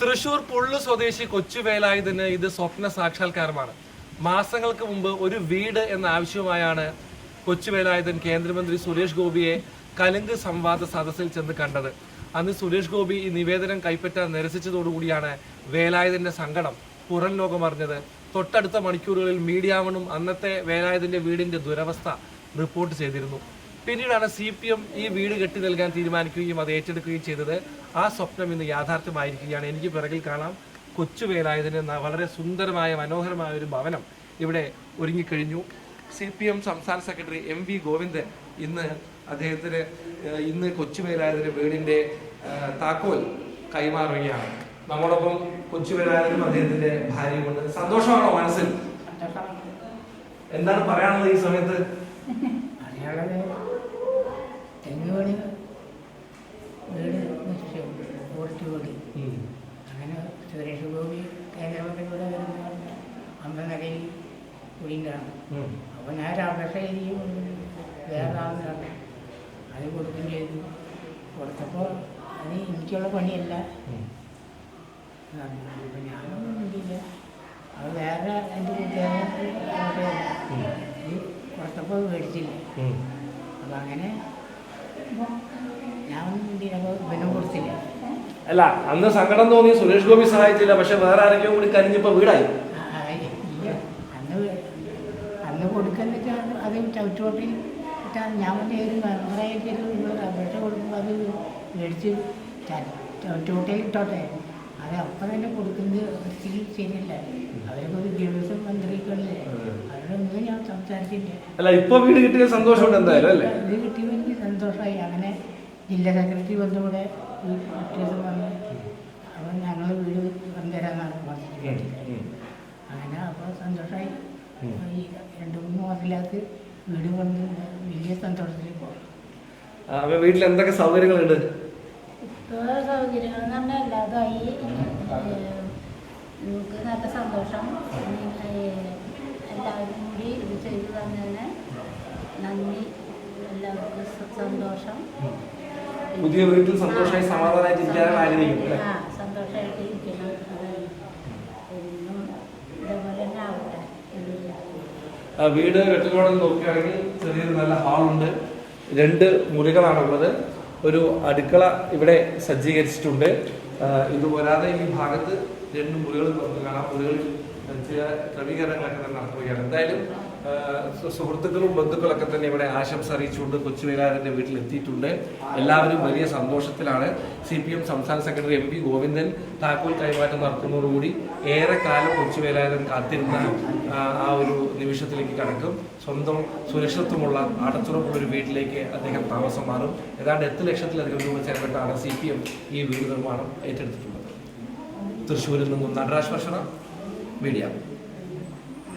തൃശൂർ പുള്ളു സ്വദേശി കൊച്ചുവേലായുധന് ഇത് സ്വപ്ന സാക്ഷാത്കാരമാണ്. മാസങ്ങൾക്ക് മുമ്പ് ഒരു വീട് എന്ന ആവശ്യവുമായാണ് കൊച്ചുവേലായുധൻ കേന്ദ്രമന്ത്രി സുരേഷ് ഗോപിയെ കലുങ്ക് സംവാദ സദസ്സിൽ ചെന്ന് കണ്ടത്. അന്ന് സുരേഷ് ഗോപി ഈ നിവേദനം കൈപ്പറ്റാൻ നിരസിച്ചതോടുകൂടിയാണ് വേലായുധന്റെ സങ്കടം പുറം ലോകം അറിഞ്ഞത്. തൊട്ടടുത്ത മണിക്കൂറുകളിൽ മീഡിയ വണ്ണും അന്നത്തെ വേലായുധന്റെ വീടിന്റെ ദുരവസ്ഥ റിപ്പോർട്ട് ചെയ്തിരുന്നു. പിന്നീടാണ് CPM ഈ വീട് കെട്ടി നൽകാൻ തീരുമാനിക്കുകയും അത് ഏറ്റെടുക്കുകയും ചെയ്തത്. ആ സ്വപ്നം ഇന്ന് യാഥാർത്ഥ്യമായിരിക്കുകയാണ്. എനിക്ക് പിറകിൽ കാണാം കൊച്ചുവേലായുധന് വളരെ സുന്ദരമായ മനോഹരമായ ഒരു ഭവനം ഇവിടെ ഒരുങ്ങിക്കഴിഞ്ഞു. CPM സംസ്ഥാന സെക്രട്ടറി MV ഗോവിന്ദൻ ഇന്ന് കൊച്ചുവേലായുധന്റെ വീടിന്റെ താക്കോൽ കൈമാറുകയാണ്. നമ്മോടൊപ്പം കൊച്ചുവേലായുധനും അദ്ദേഹത്തിന്റെ ഭാര്യയുമുണ്ട്. സന്തോഷമാണോ മനസ്സിൽ? എന്താണ് പറയാനുള്ളത് ഈ സമയത്ത്? അങ്ങനെ സുരേഷ് ഗോപി കേന്ദ്രമന്ത്രി കൂടെ വരുന്ന അമ്പലനടയിൽ കുടിയിലാണ്. അപ്പോൾ ഞാൻ ഒരു അപേക്ഷ എഴുതി വേറെ ആളുകളാണ് അത് കൊടുക്കുകയും ചെയ്തു. കൊടുത്തപ്പോൾ അത് എനിക്കുള്ള പണിയല്ല. അപ്പോൾ ഞാനൊന്നും വേണ്ടിയില്ല. അത് വേറെ എൻ്റെ കൂട്ടുകാരെ കൊടുത്തപ്പോൾ മേടിച്ചില്ല. അപ്പം അങ്ങനെ ഞാനൊന്നും വേണ്ടിയില്ല. അപ്പോൾ ഇവനും കൊടുത്തില്ല. അല്ല, അന്ന് സങ്കടം തോന്നി, സുരേഷ് ഗോപി സഹായിച്ചില്ല. പക്ഷെ വേറെ ആരെങ്കിലും കൂടി കരിഞ്ഞിപ്പോ വീടായി. അന്ന് കൊടുക്കുന്ന അത് ചവിട്ടോട്ടിൽ ഇട്ടാണ്. ഞാൻ പറഞ്ഞ ഒരു അപേക്ഷ കൊടുക്കുമ്പോൾ അത് മേടിച്ച് ചവിട്ടോട്ടയിൽ ഇട്ടോട്ടെ. അത് അപ്പം തന്നെ കൊടുക്കുന്നത് ശരിയല്ല. അവരൊക്കെ വിദ്യാഭ്യാസ മന്ത്രിക്കല്ലേ, അവരൊന്നും ഞാൻ സംസാരിച്ചില്ല. അല്ല, ഇപ്പൊ വീട് കിട്ടിയ സന്തോഷമുണ്ട് എന്തായാലും അല്ലേ? ഇത് കിട്ടിയപ്പോൾ എനിക്ക് സന്തോഷമായി. അങ്ങനെ ജില്ലാ സെക്രട്ടറി വന്നുകൂടെ വ്യത്യാസം വന്നു. അപ്പോൾ ഞങ്ങൾ വീട് വന്നുതരാമെന്നാണ് പറഞ്ഞത്. അങ്ങനെ അപ്പോൾ സന്തോഷമായി. ഈ 2-3 മാസത്തിനകത്ത് വീട് വന്ന് വലിയ സന്തോഷത്തിൽ പോകും. വീട്ടിൽ എന്തൊക്കെ സൗകര്യങ്ങളുണ്ട്? സൗകര്യങ്ങൾ എന്ന് പറഞ്ഞാൽ എല്ലാതായി. നമുക്ക് നല്ല സന്തോഷം. എല്ലാവരും കൂടി ഇത് ചെയ്തു തന്നതിന് നന്ദി. എല്ലാവർക്കും സന്തോഷം. പുതിയ വീട്ടിൽ സന്തോഷമായി സമാധാനമായിട്ട് ഇരിക്കാനാണ് ആഗ്രഹിക്കുന്നത്. സന്തോഷമായിട്ട് ഇരിക്കണം. എന്നും ഇതേപോലെ തന്നെ ആവട്ടെ. വീട് കെട്ടിലോടെ നോക്കുകയാണെങ്കിൽ ചെറിയൊരു നല്ല ഹാളുണ്ട്. 2 മുറികളാണുള്ളത്. ഒരു അടുക്കള ഇവിടെ സജ്ജീകരിച്ചിട്ടുണ്ട്. ഇതുപോരാതെ ഈ ഭാഗത്ത് 2 മുറികൾ നമുക്ക് കാണാം. മുറികളിൽ ചില ക്രമീകരണങ്ങളൊക്കെ തന്നെ നടത്തുകയാണ്. എന്തായാലും സുഹൃത്തുക്കളും ബന്ധുക്കളൊക്കെ തന്നെ ഇവിടെ ആശംസ അറിയിച്ചുകൊണ്ട് കൊച്ചുവേലായുധന്റെ വീട്ടിൽ എത്തിയിട്ടുണ്ട്. എല്ലാവരും വലിയ സന്തോഷത്തിലാണ്. CPM സംസ്ഥാന സെക്രട്ടറി MV ഗോവിന്ദൻ താക്കോൽ കൈമാറ്റം നടത്തുന്നതോടുകൂടി ഏറെക്കാലം കൊച്ചുവേലായുധൻ കാത്തിരുന്ന ആ ഒരു നിമിഷത്തിലേക്ക് കടക്കും. സ്വന്തം സുരക്ഷിതത്വമുള്ള അടച്ചുറപ്പുള്ള ഒരു വീട്ടിലേക്ക് അദ്ദേഹം താമസം മാറും. ഏതാണ്ട് 8 ലക്ഷത്തിലധികം രൂപ ചെലവിട്ടാണ് CPM ഈ വീട് നിർമ്മാണം ഏറ്റെടുത്തിട്ടുള്ളത്. തൃശ്ശൂരിൽ നിന്നും നടരാജ് വർഷണ, മീഡിയ.